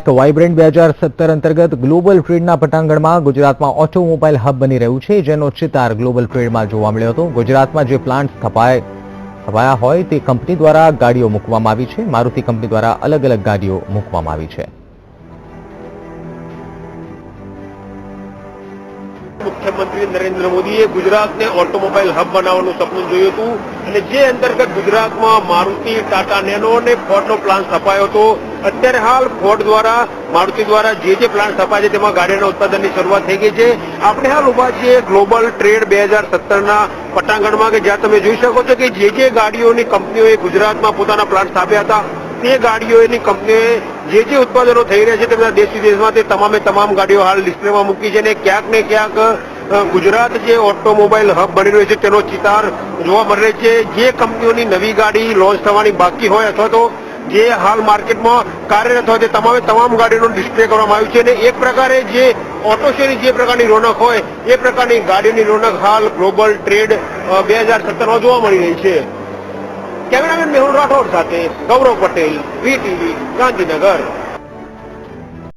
તો વાઇબ્રન્ટ 2017 અંતર્ગત ગ્લોબલ ટ્રેડના પટાંગણમાં ગુજરાતમાં ઓટોમોબાઈલ હબ બની રહ્યું છે, જેનો ચિતાર ગ્લોબલ ટ્રેડમાં જોવા મળ્યો હતો। ગુજરાતમાં જે પ્લાન્ટ સ્થપાયા હોય તે કંપની દ્વારા ગાડીઓ મૂકવામાં આવી છે। મારુતિ કંપની દ્વારા અલગ અલગ ગાડીઓ મૂકવામાં આવી છે। मुख्यमंत्री नरेंद्र मोदीए गुजरात ने ऑटोमोबाइल हब बनावવાનું સપનું જોયું હતું અને જે અંતર્ગત ગુજરાતમાં મારુતિ, ટાટા નેનો અને ફોર્ડનો પ્લાન્ટ સ્થપાયો હતો। અત્યારે હાલ ફોર્ડ દ્વારા, મારુતિ દ્વારા જે પ્લાન્ટ સ્થપાય છે તેમાં ગાડીના ઉત્પાદનની શરૂઆત થઈ ગઈ છે। આપણે હાલ ઉભા છીએ ગ્લોબલ ટ્રેડ 2017ના પટાંગણમાં કે જ્યાં તમે જોઈ શકો છો કે જે ગાડીઓની કંપનીઓએ ગુજરાતમાં પોતાના પ્લાન્ટ સ્થાપ્યા હતા તે ગાડીઓની કંપનીઓએ જે ઉત્પાદનો થઈ રહ્યા છે તેમના દેશ વિદેશમાં તે તમામ ગાડીઓ હાલ ડિસ્પ્લેમાં મૂકી છે અને ક્યાંક ને ક્યાંક ગુજરાત જે ઓટોમોબાઈલ હબ બની રહ્યું છે તેનો ચિતાર જોવા મળી રહ્યો છે। જે કંપનીઓની નવી ગાડી લોન્ચ થવાની બાકી હોય અથવા તો જે હાલ માર્કેટમાં કાર્યરત હોય તે તમામ ગાડીઓનું ડિસ્પ્લે કરવામાં આવ્યું છે અને એક પ્રકારે જે ઓટો શોની જે પ્રકારની રોનક હોય એ પ્રકારની ગાડીઓની રોનક હાલ ગ્લોબલ ટ્રેડ 2017માં જોવા મળી રહી છે। કેમેરામેન મેહુલ રાઠોડ સાથે ગૌરવ પટેલ, VTV, ગાંધીનગર।